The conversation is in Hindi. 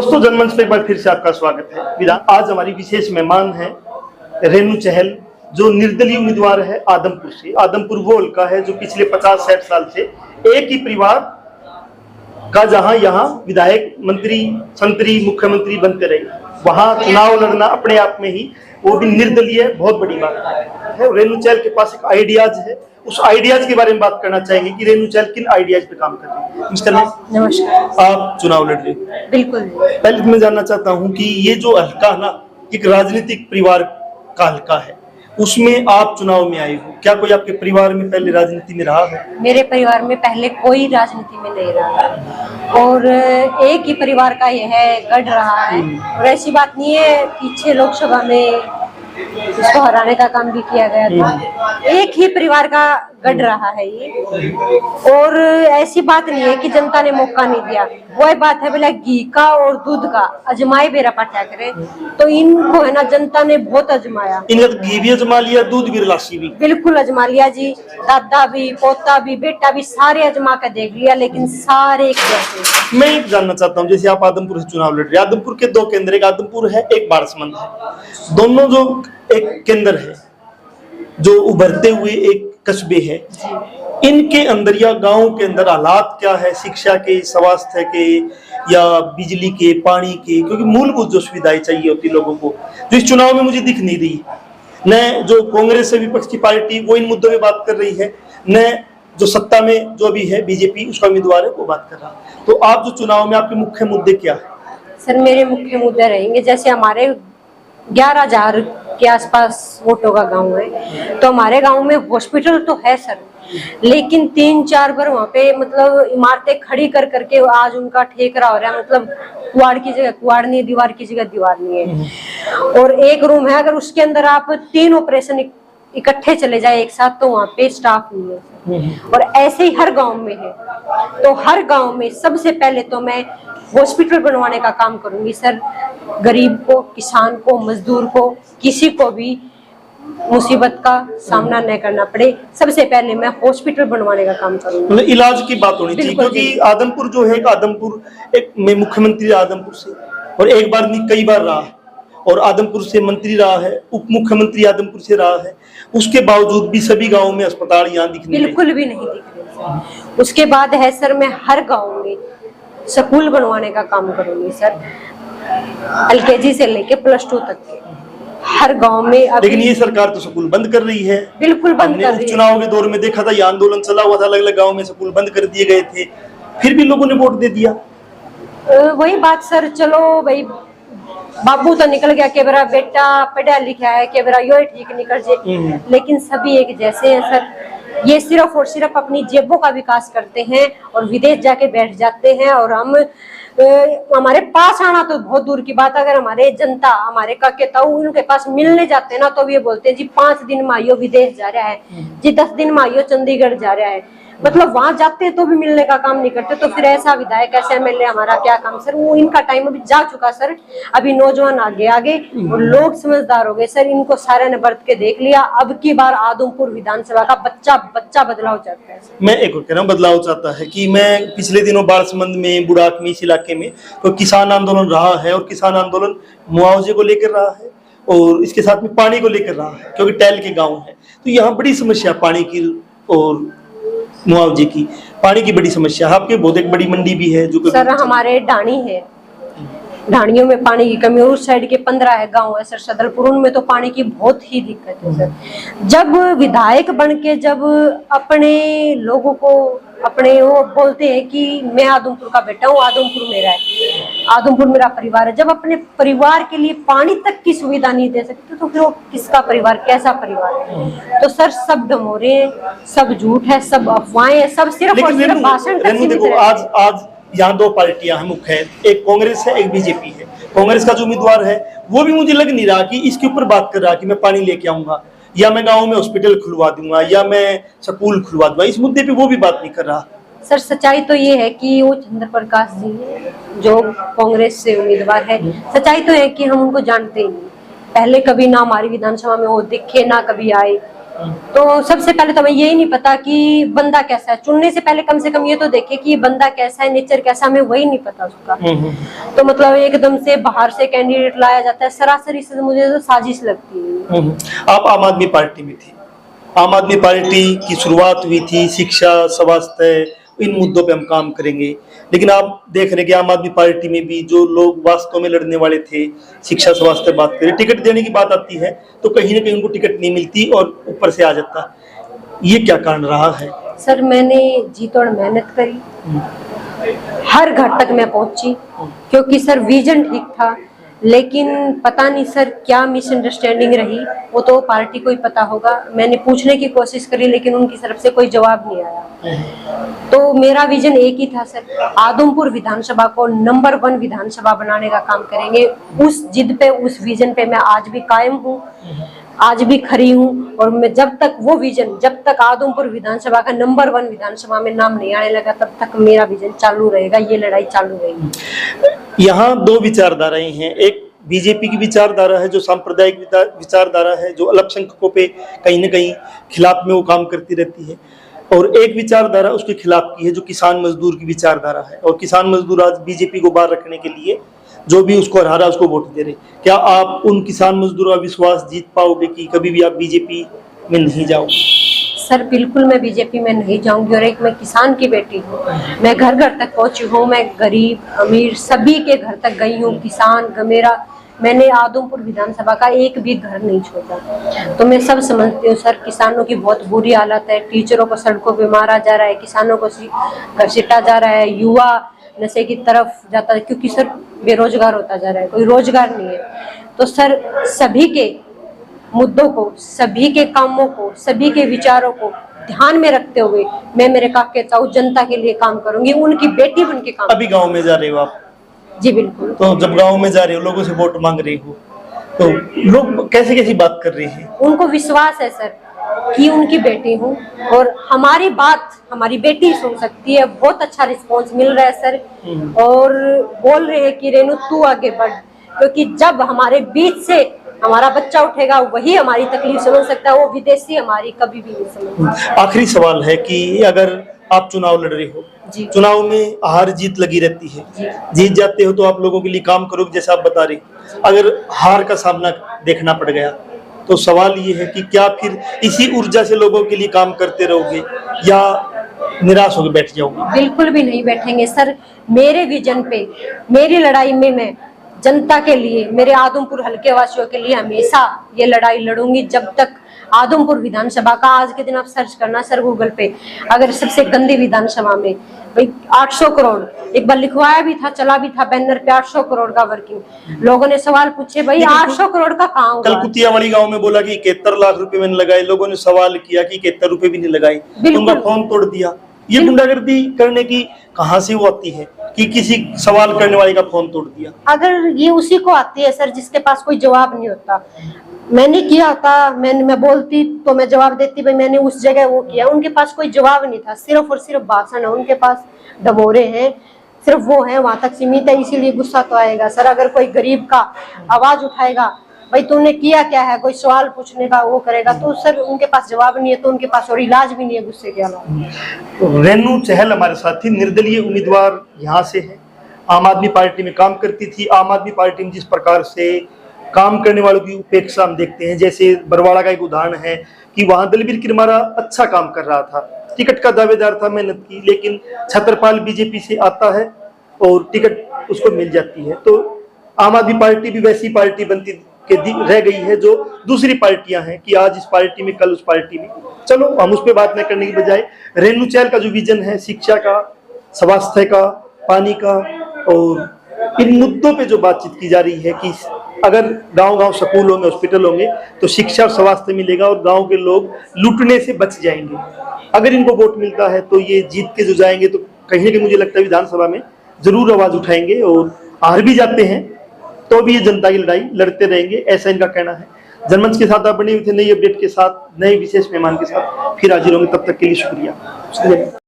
दोस्तों, जनमंच पे एक बार फिर से आपका स्वागत है। आज हमारी विशेष मेहमान है रेणु चहल, जो निर्दलीय उम्मीदवार है आदमपुर से। आदमपुर वो हल्का है जो पिछले 50-60 साल से एक ही परिवार का जहां यहाँ विधायक, मंत्री, संतरी, मुख्यमंत्री बनते रहे, वहां चुनाव लड़ना अपने आप में ही वो भी निर्दलीय बहुत बड़ी बात है। रेणु चहल के पास एक आइडियाज है, उस आइडियाज के बारे में बात करना चाहेंगे कि रेणु चहल किन आइडियाज पे काम कर रही है। मिस्टर नमस्कार। आप चुनाव लड़ रहे हैं? बिल्कुल। पहले मैं जानना चाहता हूं कि ये जो हल्का ना एक राजनीतिक परिवार का हल्का है, उसमें आप चुनाव में आए हो, क्या कोई आपके परिवार में पहले राजनीति में रहा है? मेरे परिवार में पहले कोई राजनीति में नहीं रहा और एक ही परिवार का ये है, गढ़ रहा है। और ऐसी बात नहीं है, पीछे लोकसभा में इसको हराने का काम भी किया गया था। एक ही परिवार का गढ़ रहा है ये, और ऐसी बात नहीं है कि जनता ने मौका नहीं दिया। वही बात है, बोला घी का और दूध का अजमाए बेरा पाठा करे, तो इनको है ना जनता ने बहुत अजमाया। इनका तो घी भी अजमा लिया, दूध भी, लासी भी बिल्कुल अजमा लिया जी। दादा भी, पोता भी, बेटा भी, सारे अजमा कर देख लिया, लेकिन सारे एक जैसे। मैं एक जानना चाहता हूँ, जैसे आप आदमपुर से चुनाव लड़ रहे हैं, आदमपुर के दो केंद्र, एक आदमपुर है, एक बारसमंद है। दोनों जो एक केंद्र है जो उभरते हुए एक कस्बे है, इनके अंदर या गांव के अंदर हालात क्या है, शिक्षा के, स्वास्थ्य के या बिजली के, पानी के, क्योंकि मूलभूत जो सुविधाएं चाहिए होती लोगों को, जो इस चुनाव में मुझे दिख नहीं रही। न जो कांग्रेस से विपक्ष की पार्टी वो इन मुद्दों पे बात कर रही है, न जो सत्ता में जो भी है बीजेपी उसका उम्मीदवार है वो बात कर रहा है। तो आप जो चुनाव में आपके मुख्य मुद्दे क्या है? सर, मेरे मुख्य मुद्दे रहेंगे, जैसे हमारे 11,000 के आसपास वोटों का गांव है, तो हमारे गांव में हॉस्पिटल तो है सर, लेकिन 3-4 बार वहाँ पे मतलब इमारतें खड़ी कर करके आज उनका ठेकरा हो रहा है। मतलब कुआड़ की जगह कुआड़ नहीं है, दीवार की जगह दीवार नहीं है। और एक रूम है, अगर उसके अंदर आप 3 ऑपरेशन इकट्ठे चले जाए एक साथ, तो वहाँ पे स्टाफ नहीं है। और ऐसे ही हर गांव में है। तो हर गांव में सबसे पहले तो मैं हॉस्पिटल बनवाने का काम करूंगी सर। गरीब को, किसान को, मजदूर को, किसी को भी मुसीबत का सामना न करना पड़े, सबसे पहले मैं हॉस्पिटल बनवाने का काम करूंगी। इलाज की बात होनी चाहिए, क्योंकि आदमपुर जो है, आदमपुर एक में मुख्यमंत्री आदमपुर से, और एक बार नहीं कई बार रहा है, और आदमपुर से मंत्री रहा है, उप मुख्यमंत्री आदमपुर से रहा है। उसके बावजूद भी सभी गाँव में अस्पताल यहाँ दिख नहीं, बिल्कुल भी नहीं दिख रहे। उसके बाद है सर, मैं हर गाँव में स्कूल बनवाने का काम करूंगी सर, LKG से लेके +2 तक के हर गांव में। लेकिन ये सरकार तो स्कूल बंद कर रही है। बिल्कुल बंद कर रही है। चुनाव के दौर में देखा था, ये आंदोलन चला हुआ था, अलग अलग गाँव में स्कूल बंद कर दिए गए थे, फिर भी लोगों ने वोट दे दिया। वही बात सर, चलो भाई, बाबू तो निकल गया के मेरा बेटा पढ़ा लिखा है, के मेरा यो ठीक निकल जाए, लेकिन सभी एक जैसे हैं सर। ये सिर्फ और सिर्फ अपनी जेबों का विकास करते हैं और विदेश जाके बैठ जाते हैं। और हम हमारे पास आना तो बहुत दूर की बात, अगर हमारे जनता, हमारे काके ताऊ उनके पास मिलने जाते हैं ना, तो ये बोलते हैं जी 5 दिन में आइयो विदेश जा रहा है, जी 10 दिन में आइयो चंडीगढ़ जा रहा है। मतलब वहां जाते हैं तो भी मिलने का काम नहीं करते। तो फिर ऐसा विधायक, ऐसे MLA हमारा क्या काम सर? वो इनका टाइम अभी जा चुका सर। अभी नौजवान आगे आगे और लोग समझदार हो गए सर, इनको सारे ने बरत के देख लिया। अब की बार आदमपुर विधानसभा का बच्चा बदलाव चाहता है। मैं एक और कह रहा हूँ, बदलाव चाहता है कि मैं पिछले दिनों बारसमंद में, बुढ़ाक में, इस इलाके में तो किसान आंदोलन रहा है, और किसान आंदोलन मुआवजे को लेकर रहा है और इसके साथ में पानी को लेकर रहा है, क्योंकि टैल के गाँव है। तो यहाँ बड़ी समस्या पानी की और मुआवजे की, पानी की बड़ी समस्या है। आपके बहुत एक बड़ी मंडी भी है जो सर हमारे ढाणी है, ढाणियों में पानी की कमी, उस साइड के 15 है गांव है सर सदलपुर, उनमें तो पानी की बहुत ही दिक्कत है सर। जब विधायक बन के जब अपने लोगों को अपने वो बोलते हैं कि मैं आदमपुर का बेटा हूँ, आदमपुर मेरा है, आदमपुर मेरा परिवार है, जब अपने परिवार के लिए पानी तक की सुविधा नहीं दे सकते, तो फिर वो किसका परिवार, कैसा परिवार है? तो सर सब डमोरे हैं, सब झूठ है, सब अफवाहें हैं, सब सिर्फ और सिर्फ भाषण तक सीमित है। आज यहाँ 2 पार्टियां हैं मुख्य, एक कांग्रेस है, एक बीजेपी है। कांग्रेस का जो उम्मीदवार है वो भी मुझे लग नहीं रहा कि इसके ऊपर बात कर रहा कि मैं पानी लेके आऊंगा, या मैं गाँव में हॉस्पिटल खुलवा दूंगा, या मैं स्कूल खुलवा दूंगा। इस मुद्दे पे वो भी बात नहीं कर रहा। सर सच्चाई तो ये है कि वो चंद्र प्रकाश जी जो कांग्रेस से उम्मीदवार है, सच्चाई तो है कि हम उनको जानते ही नहीं। पहले कभी ना हमारी विधानसभा में वो दिखे, ना कभी आए। तो सबसे पहले तो हमें यही नहीं पता कि बंदा कैसा है। चुनने से पहले कम से कम ये तो देखे कि बंदा कैसा है, नेचर कैसा, हमें वही नहीं पता उसका। तो मतलब एकदम से बाहर से कैंडिडेट लाया जाता है, सरासरी से मुझे तो साजिश लगती है। आप आम आदमी पार्टी में थी, आम आदमी पार्टी की शुरुआत हुई थी शिक्षा, स्वास्थ्य, इन मुद्दों पे हम काम करेंगे, लेकिन आप देख रहे हैं कि आम आदमी पार्टी में भी जो लोग वास्तव में लड़ने वाले थे, शिक्षा स्वास्थ्य बात करें, टिकट देने की बात आती है तो कहीं ना कहीं उनको टिकट नहीं मिलती और ऊपर से आ जाता है। ये क्या कारण रहा है? सर मैंने जी तोड़ मेहनत करी, हर घर तक मैं पहुंची, क्योंकि सर विजन ठीक था, लेकिन पता नहीं सर क्या मिसअंडरस्टैंडिंग रही, वो तो पार्टी को ही पता होगा। मैंने पूछने की कोशिश करी लेकिन उनकी तरफ से कोई जवाब नहीं आया। तो मेरा विजन एक ही था सर, आदमपुर विधानसभा को नंबर 1 विधानसभा बनाने का काम करेंगे। उस जिद पे, उस विजन पे मैं आज भी कायम हूँ, आज भी खड़ी हूँ। और मैं जब तक वो विजन, जब तक आदमपुर विधानसभा का नंबर 1 विधानसभा में नाम नहीं आने लगा, तब तक मेरा विजन चालू रहेगा, ये लड़ाई चालू रहेगी। यहाँ दो विचारधाराएं हैं, एक बीजेपी की विचारधारा है जो सांप्रदायिक विचारधारा है, जो अल्पसंख्यकों पे कहीं ना कहीं खिलाफ में वो काम करती रहती है, और एक विचारधारा उसके खिलाफ की है जो किसान मजदूर की विचारधारा है। और किसान मजदूर आज बीजेपी को बाहर रखने के लिए जो भी उसको हरा रहा उसको वोट दे रहे। क्या आप उन किसान मजदूरों का विश्वास जीत पाओगे कि कभी भी आप बीजेपी में नहीं जाओगे? सर बिल्कुल मैं बीजेपी में नहीं जाऊंगी, और एक मैं किसान की बेटी हूँ, मैं घर घर तक पहुंची हूँ, मैं गरीब अमीर सभी के घर तक गई हूँ, किसान गमेरा, मैंने आदमपुर विधानसभा का एक भी घर नहीं छोड़ा। तो मैं सब समझती हूँ सर, किसानों की बहुत बुरी हालत है, टीचरों को सड़कों पे मारा जा रहा है, किसानों को घसीटा जा रहा है, युवा नशे की तरफ जाता है, क्योंकि सर बेरोजगार होता जा रहा है, कोई रोजगार नहीं है। तो सर सभी के मुद्दों को, सभी के कामों को, सभी के विचारों को ध्यान में रखते हुए मैं मेरे काके ताऊ जनता के लिए काम करूंगी, उनकी बेटी बन के काम। अभी गांव में जा रहे हो आप? जी बिल्कुल। तो जब गांव में जा रहे हो, लोगों से वोट मांग रहे हो, तो लोग कैसे कैसी बात कर रहे हैं? उनको विश्वास है सर कि उनकी बेटी हूँ, और हमारी बात हमारी बेटी सुन सकती है। बहुत अच्छा रिस्पांस मिल रहा है सर, और बोल रहे हैं कि रेनू तू आगे बढ़, क्योंकि जब हमारे बीच से हमारा बच्चा उठेगा वही हमारी तकलीफ समझ सकता है, वो विदेशी हमारी कभी भी नहीं समझ। आखिरी सवाल है कि अगर आप चुनाव लड़ रहे हो, चुनाव में हार जीत लगी रहती है, जीत जाते हो तो आप लोगों के लिए काम करोगे जैसा आप बता रहे, अगर हार का सामना देखना पड़ गया तो सवाल ये है कि क्या फिर इसी ऊर्जा से लोगों के लिए काम करते रहोगे या निराश होकर बैठ जाओगे? बिल्कुल भी नहीं बैठेंगे सर, मेरे विजन पे, मेरी लड़ाई में मैं जनता के लिए, मेरे आदमपुर हल्के वासियों के लिए हमेशा ये लड़ाई लड़ूंगी। जब तक आदमपुर विधानसभा का, आज के दिन आप सर्च करना सर गूगल पे, अगर सबसे गंदी विधानसभा में भाई 800 करोड़ एक बार लिखवाया भी था, चला भी था बैनर पे 800 करोड़ का वर्किंग। लोगों ने सवाल पूछे भाई 800 करोड़ का कहाँ हुआ? कल कुतियावाली गांव में बोला कि 71 लाख रुपए मैंने लगाए, लोगों ने सवाल किया कि 71 रुपए भी नहीं लगाए, उनका फोन तोड़ दिया। ये गुंडागर्दी करने की कहाँ से वो आती है कि किसी सवाल करने वाले का फोन तोड़ दिया? अगर ये उसी को आती है सर जिसके पास कोई जवाब नहीं होता। मैंने किया होता, मैं बोलती तो मैं जवाब देती भाई मैंने उस जगह वो किया। उनके पास कोई जवाब नहीं था, सिर्फ और सिर्फ भाषण है, उनके पास डबोरे हैं, सिर्फ वो है, वहां तक सीमित है, इसीलिए गुस्सा तो आएगा सर। अगर कोई गरीब का आवाज उठाएगा भाई तूने किया क्या है, कोई सवाल पूछने का वो करेगा, तो सर उनके पास जवाब नहीं है, तो उनके पास और इलाज भी नहीं है गुस्से के अलावा। रेनू चहल हमारे साथी, निर्दलीय उम्मीदवार यहाँ से है, आम आदमी पार्टी में काम करती थी। आम आदमी पार्टी में जिस प्रकार से काम करने वालों की उपेक्षा हम देखते हैं, जैसे बरवाड़ा का एक उदाहरण है कि वहां दलबीर किरमारा अच्छा काम कर रहा था, टिकट का दावेदार था, मेहनत की, लेकिन छत्रपाल बीजेपी से आता है और टिकट उसको मिल जाती है। तो आम आदमी पार्टी भी वैसी पार्टी बनती के रह गई है जो दूसरी पार्टियां हैं कि आज इस पार्टी में कल उस पार्टी में। चलो हम उस पर बात न करने की बजाय रेनू चहल का जो विजन है शिक्षा का, स्वास्थ्य का, पानी का, और इन मुद्दों पे जो बातचीत की जा रही है कि अगर गांव-गांव स्कूल होंगे, हॉस्पिटल होंगे तो शिक्षा और स्वास्थ्य मिलेगा और गांव के लोग लूटने से बच जाएंगे। अगर इनको वोट मिलता है तो ये जीत के जो जाएंगे तो कहीं ना कहीं मुझे लगता है विधानसभा में जरूर आवाज उठाएंगे, और हार भी जाते हैं तो भी ये जनता की लड़ाई लड़ते रहेंगे, ऐसा इनका कहना है। जनमंच के साथ आप बने हुए थे, नई अपडेट के साथ, नए विशेष मेहमान के साथ फिर हाजिर होंगे। तब तक के लिए शुक्रिया।